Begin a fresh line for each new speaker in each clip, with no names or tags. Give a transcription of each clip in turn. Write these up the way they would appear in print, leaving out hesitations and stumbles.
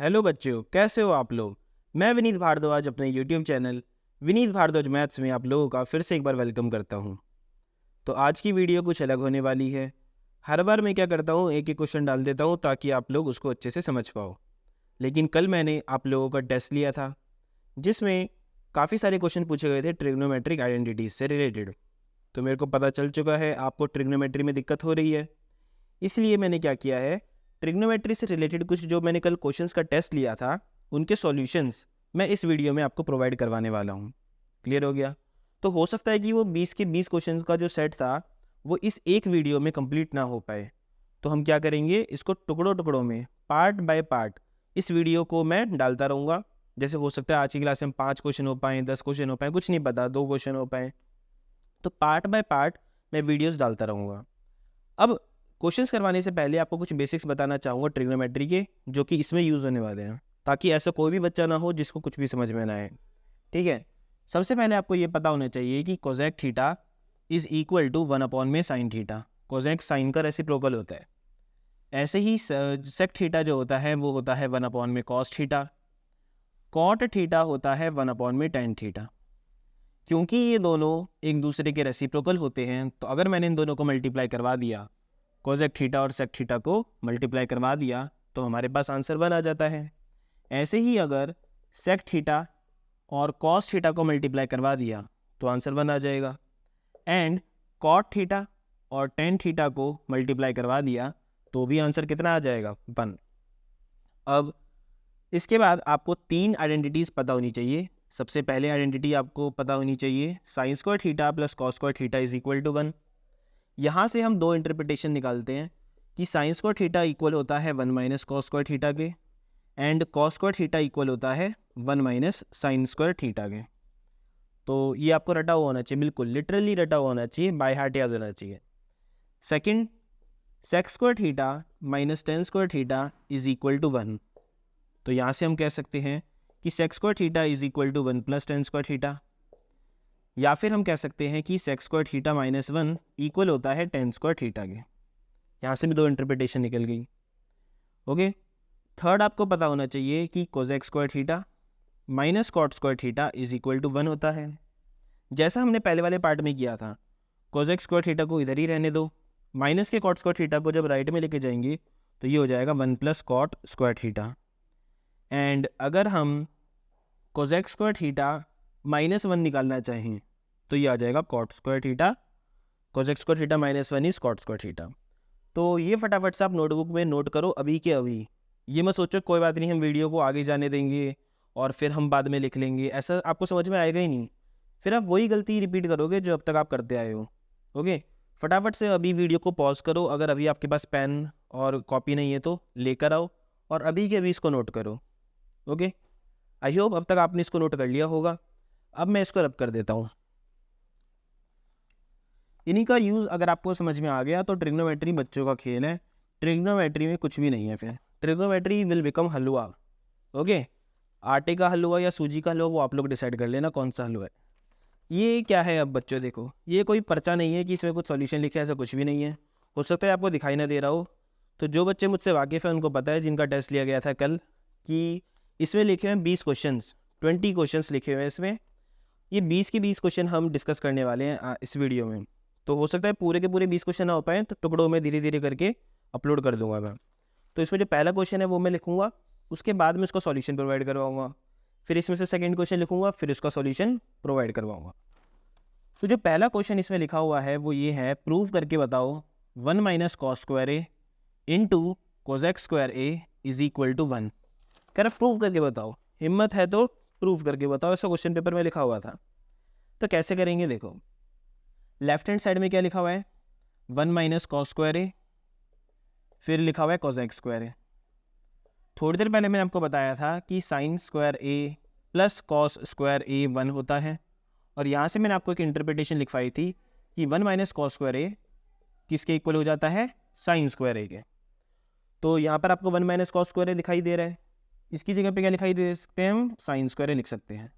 Hello बच्चों, कैसे हो आप लोग। मैं विनीत भारद्वाज अपने YouTube channel Vineet Bhardwaj maths में आप लोगों का फिर से एक बार वेलकम करता हूं। तो आज की वीडियो कुछ अलग होने वाली है। हर बार मैं क्या करता हूं, एक एक क्वेश्चन डाल देता हूं ताकि आप लोग उसको अच्छे से समझ पाओ। लेकिन कल मैंने आप लोगों का टेस्ट लिया था जिसमें काफ़ी सारे क्वेश्चन पूछे गए थे ट्रिग्नोमेट्रिक आइडेंटिटीज से रिलेटेड। तो मेरे को पता चल चुका है आपको ट्रिग्नोमेट्री में दिक्कत हो रही है, इसलिए मैंने क्या किया है, ट्रिग्नोमेट्री से रिलेटेड कुछ जो मैंने कल क्वेश्चंस का टेस्ट लिया था उनके सॉल्यूशंस मैं इस वीडियो में आपको प्रोवाइड करवाने वाला हूँ। क्लियर हो गया। तो हो सकता है कि वो 20 के 20 क्वेश्चंस का जो सेट था वो इस एक वीडियो में कंप्लीट ना हो पाए। तो हम क्या करेंगे, इसको टुकड़ों टुकड़ों में पार्ट बाय पार्ट इस वीडियो को मैं डालता रहूँगा। जैसे हो सकता है आज की क्लास में 5 क्वेश्चन हो पाएँ, 10 क्वेश्चन हो पाएँ, कुछ नहीं पता, 2 क्वेश्चन हो पाएँ। तो पार्ट बाय पार्ट मैं वीडियोज़ डालता रहूँगा। अब क्वेश्चंस करवाने से पहले आपको कुछ बेसिक्स बताना चाहूँगा ट्रिग्नोमेट्री के, जो कि इसमें यूज़ होने वाले हैं, ताकि ऐसा कोई भी बच्चा ना हो जिसको कुछ भी समझ में ना आए। ठीक है। सबसे पहले आपको ये पता होना चाहिए कि cosec theta is equal to 1 में साइन थीटा। कोसेक साइन का रेसिप्रोकल होता है। ऐसे ही सेक थीटा जो होता है वो होता है 1 में कॉस थीटा। कॉट थीटा होता है 1 में टेन थीटा। क्योंकि ये दोनों एक दूसरे के रेसिप्रोकल होते हैं, तो अगर मैंने इन दोनों को मल्टीप्लाई करवा दिया, कोसेक थीटा और सेक थीटा को मल्टीप्लाई करवा दिया, तो हमारे पास आंसर 1 आ जाता है। ऐसे ही अगर सेक थीटा और कॉस थीटा को मल्टीप्लाई करवा दिया तो आंसर 1 आ जाएगा। एंड कॉट थीटा और टेन थीटा को मल्टीप्लाई करवा दिया तो भी आंसर कितना आ जाएगा, 1। अब इसके बाद आपको 3 आइडेंटिटीज़ पता होनी चाहिए। सबसे पहले आइडेंटिटी आपको पता होनी चाहिए, sine square theta plus cos square theta is equal to 1। यहाँ से हम 2 इंटरप्रिटेशन निकालते हैं कि साइन स्क्वायर थीटा इक्वल होता है 1 माइनस कॉस स्क्वायर थीटा के, and cos square theta equal होता है 1 माइनस साइन स्क्वायर थीटा के। तो ये आपको रटा हुआ होना चाहिए, बिल्कुल लिटरली रटा हुआ होना चाहिए, बाय हार्ट याद होना चाहिए। Second, sec square theta minus tan square theta is equal to 1। तो यहाँ से हम कह सकते हैं कि sec square theta is equal to 1 plus tan square theta, या फिर हम कह सकते हैं कि sec square theta minus 1 equal होता है टेन स्क्वायर थीटा के। यहाँ से भी 2 इंटरप्रिटेशन निकल गई। ओके। थर्ड आपको पता होना चाहिए कि cosec square theta minus cot square theta is equal to 1 होता है। जैसा हमने पहले वाले पार्ट में किया था, कोसेक स्क्वायर थीटा को इधर ही रहने दो, माइनस के कॉट स्क्वायर थीटा को जब राइट में लेके जाएंगे तो ये हो जाएगा 1 plus cot square theta. And अगर हम कोसेक स्क्वायर थीटा माइनस 1 निकालना चाहें तो ये आ जाएगा cot square theta. Cosec square theta minus 1 is cot square theta. तो ये फटाफट से आप नोटबुक में नोट करो अभी के अभी। ये मत सोचो कोई बात नहीं हम वीडियो को आगे जाने देंगे और फिर हम बाद में लिख लेंगे, ऐसा आपको समझ में आएगा ही नहीं। फिर आप वही गलती रिपीट करोगे जो अब तक आप करते आए हो। ओके। फटाफट से अभी वीडियो को पॉज करो, अगर अभी आपके पास पेन और कॉपी नहीं है तो लेकर आओ और अभी के अभी इसको नोट करो। ओके। आई होप अब तक आपने इसको नोट कर लिया होगा। अब मैं इसको रब कर देता हूँ। इन्हीं का यूज़ अगर आपको समझ में आ गया तो ट्रिग्नोमेट्री बच्चों का खेल है। ट्रिग्नोमेट्री में कुछ भी नहीं है। फिर trigonometry will become halwa. Okay. आटे का हलवा या सूजी का हलवा वो आप लोग डिसाइड कर लेना कौन सा हलवा है। ये क्या है, अब बच्चों देखो, ये कोई पर्चा नहीं है कि इसमें कुछ सॉल्यूशन लिखे, ऐसा कुछ भी नहीं है। हो सकता है आपको दिखाई ना दे रहा हो। तो जो बच्चे मुझसे वाकिफ़ हैं उनको पता है, जिनका टेस्ट लिया गया था कल, कि इसमें लिखे हुए हैं 20 क्वेश्चंस, 20 क्वेश्चंस लिखे हुए हैं इसमें। ये 20 के 20 क्वेश्चन हम डिस्कस करने वाले हैं इस वीडियो में। तो हो सकता है पूरे के पूरे 20 क्वेश्चन ना हो पाए, तो टुकड़ों में धीरे धीरे करके अपलोड कर दूंगा मैं। तो इसमें जो पहला क्वेश्चन है वो मैं लिखूंगा, उसके बाद में उसका सॉल्यूशन प्रोवाइड करवाऊंगा। फिर इसमें से सेकंड क्वेश्चन लिखूंगा, फिर उसका सॉल्यूशन प्रोवाइड करवाऊंगा। तो जो पहला क्वेश्चन इसमें लिखा हुआ है वो ये है, प्रूव करके बताओ 1 minus cos square A into cosec square A is equal to 1। कह रहा प्रूव करके बताओ, हिम्मत है तो प्रूव करके बताओ, ऐसा क्वेश्चन पेपर में लिखा हुआ था। तो कैसे करेंगे देखो, लेफ्ट हैंड साइड में क्या लिखा हुआ है, 1 माइनस कॉस स्क्वायर ए, फिर लिखा हुआ है कोसेक स्क्वायर ए। थोड़ी देर पहले मैंने आपको बताया था कि साइन स्क्वायर ए प्लस कॉस स्क्वायर ए 1 होता है, और यहाँ से मैंने आपको एक इंटरप्रिटेशन लिखवाई थी कि 1 माइनस कॉस स्क्वायर ए किसके इक्वल हो जाता है, साइन स्क्वायर ए के। तो यहाँ पर आपको 1 माइनस कॉस स्क्वायर ए दिखाई दे रहा है, इसकी जगह पे क्या दिखाई दे सकते हैं, हम साइन स्क्वायर ए लिख सकते हैं।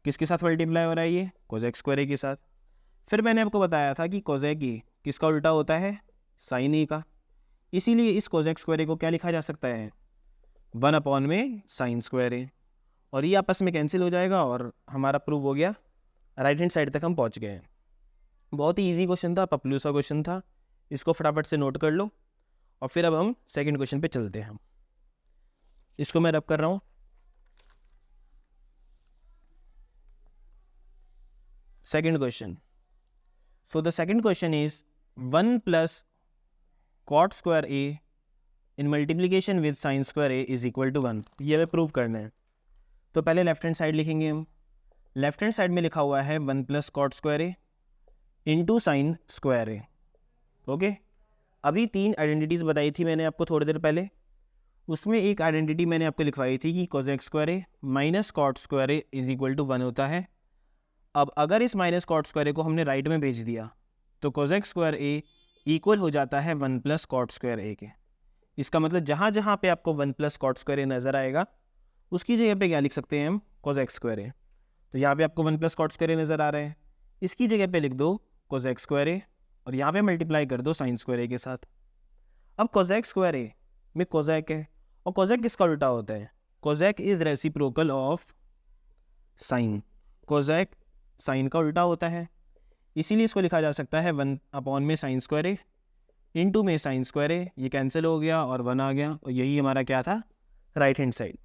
किसके साथ मल्टीप्लाई हो रहा है, ये कोसेक स्क्वायर ए के साथ। फिर मैंने आपको बताया था कि कोसेक ए किसका उल्टा होता है, साइन ए का। इसीलिए इस कोसेक स्क्वायर ए को क्या लिखा जा सकता है, 1 अपॉन में साइन स्क्वायर ए, और ये आपस में कैंसिल हो जाएगा और हमारा प्रूव हो गया, राइट हैंड साइड तक हम पहुंच गए हैं। बहुत ही इजी क्वेश्चन था, पपलू सा क्वेश्चन था, इसको फटाफट से नोट कर लो। और फिर अब हम सेकंड क्वेश्चन पे चलते हैं। इसको मैं रब कर रहा हूँ। Second question, so the second question is 1 plus cot square A in multiplication with sine square A is equal to 1। ये हमें प्रूव करना है। तो पहले लेफ्ट हैंड साइड लिखेंगे हम। लेफ्ट हैंड साइड में लिखा हुआ है 1 plus cot square A into sine square A. Okay, अभी 3 आइडेंटिटीज़ बताई थी मैंने आपको थोड़ी देर पहले, उसमें एक आइडेंटिटी मैंने आपको लिखवाई थी कि cosec square A minus cot square A is equal to 1 होता है। अब अगर इस माइनस कॉट स्क्वायर ए को हमने राइट में भेज दिया तो कोसेक स्क्वायर ए इक्वल हो जाता है 1 प्लस कॉट स्क्वायर ए के। इसका मतलब जहाँ जहाँ पे आपको 1 प्लस कॉट स्क्वायर ए नज़र आएगा उसकी जगह पे क्या लिख सकते हैं हम, कोसेक स्क्वायर ए। तो यहाँ पे आपको 1 प्लस कॉट स्क्वायर ए नज़र आ रहा है, इसकी जगह पे लिख दो कोसेक स्क्वायर ए और यहाँ पे मल्टीप्लाई कर दो साइन स्क्वायर ए के साथ। अब कोसेक स्क्वायर ए में कोसेक है, और कोसेक किसका उल्टा होता है, cosec is reciprocal of sine. Cosec sine का उल्टा होता है, इसीलिए इसको लिखा जा सकता है 1 अपॉन में साइन स्क्वायर ए इंटू में साइन स्क्वायर ए। ये कैंसिल हो गया और 1 आ गया, और यही हमारा क्या था, राइट हैंड साइड।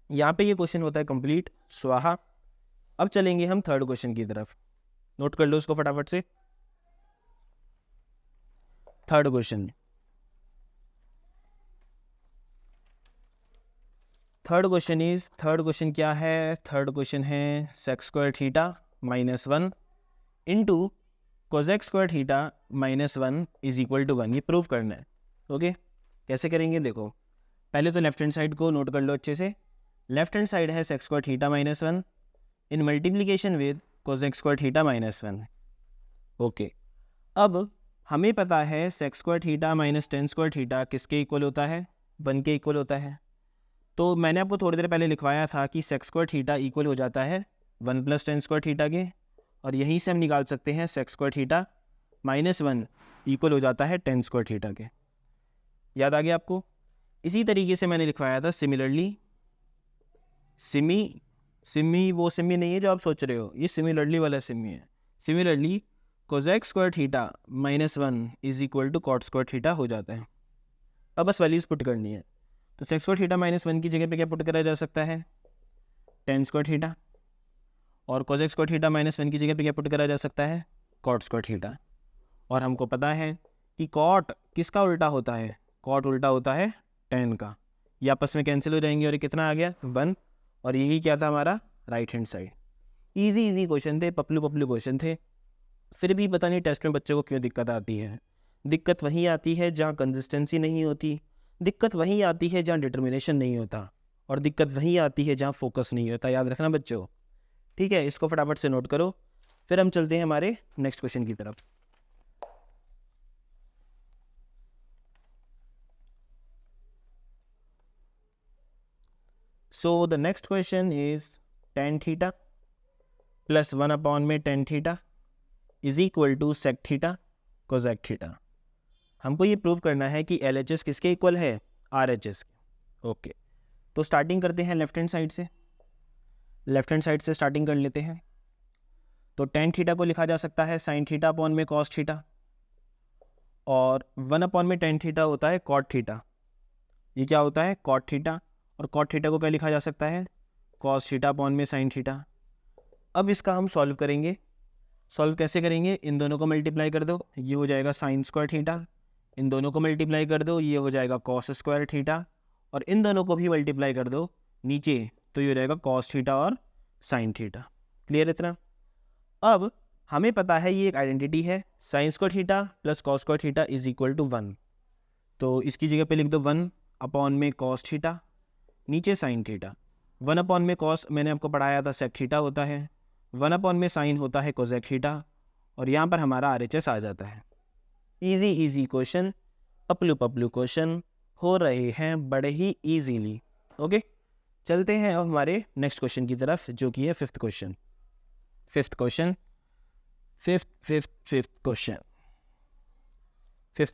यहाँ पे ये क्वेश्चन होता है कंप्लीट, स्वाहा। अब चलेंगे हम थर्ड क्वेश्चन की तरफ, नोट कर लो इसको फटाफट से। थर्ड क्वेश्चन, थर्ड क्वेश्चन क्या है, थर्ड क्वेश्चन है sec square theta minus 1 into cosec square theta minus 1 is equal to 1। ये प्रूव करना है। ओके, कैसे करेंगे देखो, पहले तो लेफ्ट हैंड साइड को नोट कर लो अच्छे से। लेफ्ट हैंड साइड है sec square theta minus 1 in multiplication with cosec square theta minus 1। Okay, अब हमें पता है sec square theta minus tan square theta किसके इक्वल होता है, 1 के इक्वल होता है। तो मैंने आपको थोड़ी देर पहले लिखवाया था कि सेक स्क्वायर थीटा इक्वल हो जाता है 1 प्लस टेन स्क्वायर थीटा के, और यहीं से हम निकाल सकते हैं sec square theta minus 1 equal हो जाता है टेन स्क्वायर थीटा के। याद आ गया आपको? इसी तरीके से मैंने लिखवाया था सिमिलरली, सिमी वो सिमी नहीं है जो आप सोच रहे हो, ये सिमिलरली वाला सिमी है। Similarly cosec square theta minus 1 is equal to cot square theta हो जाता है। अब बस वैल्यूज पुट करनी है, तो सेक स्क्वायर थीटा माइनस 1 की जगह पे क्या पुट करा जा सकता है, टेन स्क्वायर थीटा, और कोसेक स्क्वायर थीटा माइनस 1 की जगह पे क्या पुट करा जा सकता है, कॉट स्क्वायर थीटा। और हमको पता है कि कॉट किसका उल्टा होता है, कॉट उल्टा होता है टेन का। ये आपस में कैंसिल हो जाएंगे और ये कितना आ गया, 1। और यही क्या था हमारा right hand side. Easy question थे, पपलू क्वेश्चन थे, फिर भी पता नहीं टेस्ट में बच्चों को क्यों दिक्कत आती है। दिक्कत वहीं आती है जहाँ कंसिस्टेंसी नहीं होती, दिक्कत वहीं आती है जहाँ डिटर्मिनेशन नहीं होता, और दिक्कत वहीं आती है जहाँ फोकस नहीं होता। याद रखना बच्चों, ठीक है? इसको फटाफट से नोट करो, फिर हम चलते हैं हमारे नेक्स्ट क्वेश्चन की तरफ। So the next question is tan theta plus 1 upon में tan theta is equal to sec theta cosec theta. हमको ये प्रूव करना है कि LHS किसके इक्वल है, RHS के। ओके, तो स्टार्टिंग करते हैं लेफ्ट हैंड साइड से, लेफ्ट हैंड साइड से स्टार्टिंग कर लेते हैं। तो टेन थीटा को लिखा जा सकता है साइन थीटा अपॉन में कॉस थीटा, और 1 अपॉन में टेन थीटा होता है कॉट थीटा। ये क्या होता है, कॉट थीटा, और कॉट थीटा को क्या लिखा जा सकता है, कॉस थीटा अपॉन में साइन थीटा। अब इसका हम सॉल्व करेंगे। सॉल्व कैसे करेंगे, इन दोनों को मल्टीप्लाई कर दो, ये हो जाएगा साइन स्क्वायर थीटा, इन दोनों को मल्टीप्लाई कर दो, ये हो जाएगा कॉस स्क्वायर थीटा, और इन दोनों को भी मल्टीप्लाई कर दो नीचे, तो ये हो जाएगा कॉस थीटा और साइन थीटा। क्लियर इतना? अब हमें पता है ये एक आइडेंटिटी है, sine square theta plus cos square theta is equal to 1। तो इसकी जगह पे लिख दो 1 अपॉन में कॉस थीटा, नीचे साइन थीटा। 1 अपॉन में कॉस मैंने आपको पढ़ाया था सेक थीटा होता है, 1 अपॉन में साइन होता है कोसेक थीटा, और यहाँ पर हमारा RHS आ जाता है। इजी क्वेश्चन, पपलू क्वेश्चन हो रहे हैं बड़े ही इजीली। ओके, चलते हैं अब हमारे नेक्स्ट क्वेश्चन की तरफ, जो कि है फिफ्थ क्वेश्चन। फिफ्थ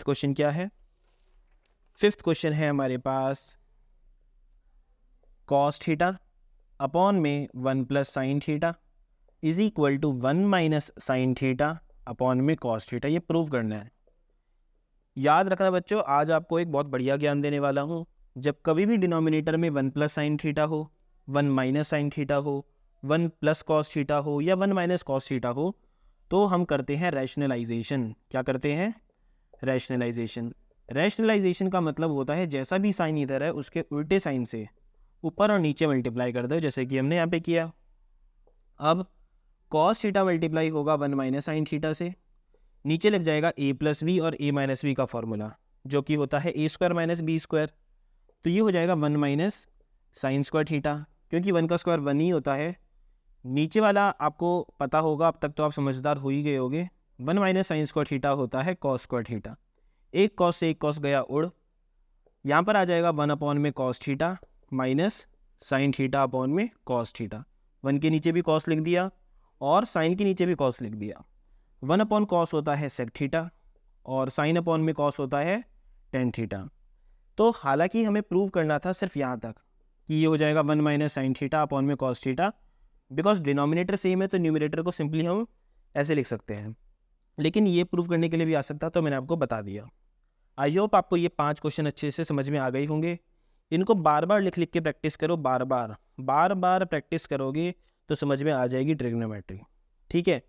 क्वेश्चन क्या है? फिफ्थ क्वेश्चन है हमारे पास कॉस थीटा अपॉन में 1 plus sine theta is equal to 1 minus sine theta upon में कॉस थीटा। ये प्रूव करना है। याद रखना बच्चों, आज आपको एक बहुत बढ़िया ज्ञान देने वाला हूँ। जब कभी भी डिनोमिनेटर में 1 प्लस साइन थीटा हो, 1 माइनस साइन थीटा हो, 1 प्लस कॉस थीटा हो या 1 माइनस कॉस थीटा हो, तो हम करते हैं रैशनलाइजेशन। क्या करते हैं? रैशनलाइजेशन। रैशनलाइजेशन का मतलब होता है जैसा भी साइन इधर है उसके उल्टे साइन से ऊपर और नीचे मल्टीप्लाई कर दो, जैसे कि हमने यहाँ पे किया। अब कॉस थीटा मल्टीप्लाई होगा 1 माइनस साइन थीटा से, नीचे लग जाएगा a प्लस बी और a माइनस बी का फॉर्मूला जो कि होता है a square minus b square. तो ये हो जाएगा 1 माइनस साइन स्क्वायर थीटा, क्योंकि 1 का स्क्वायर 1 ही होता है। नीचे वाला आपको पता होगा, अब तक तो आप समझदार हो ही गए होगे। 1 माइनस साइन स्क्वायर थीटा होता है कॉस स्क्वायर थीटा। एक कॉस से एक कॉस गया उड़, यहाँ पर आ जाएगा 1 अपॉन में cos theta minus sine theta upon में कॉस थीटा। 1 के नीचे भी कॉस लिख दिया और साइन के नीचे भी कॉस लिख दिया। 1 अपॉन कॉस होता है सेक थीटा और साइन अपॉन में कॉस होता है टेन थीटा। तो हालांकि हमें प्रूव करना था सिर्फ यहाँ तक कि ये हो जाएगा 1 माइनस साइन थीटा अपॉन में cos theta. Because denominator same है तो न्यूमरेटर को सिंपली हम ऐसे लिख सकते हैं, लेकिन ये प्रूव करने के लिए भी आ सकता, तो मैंने आपको बता दिया। आई होप आपको ये 5 क्वेश्चन अच्छे से समझ में आ गए होंगे। इनको बार बार लिख लिख के प्रैक्टिस करो, बार बार प्रैक्टिस करोगे तो समझ में आ जाएगी ट्रिग्नोमेट्री। ठीक है,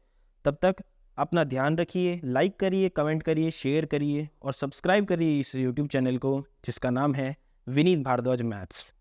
तब तक अपना ध्यान रखिए, लाइक करिए, कमेंट करिए, शेयर करिए और सब्सक्राइब करिए इस यूट्यूब चैनल को जिसका नाम है विनीत भारद्वाज मैथ्स।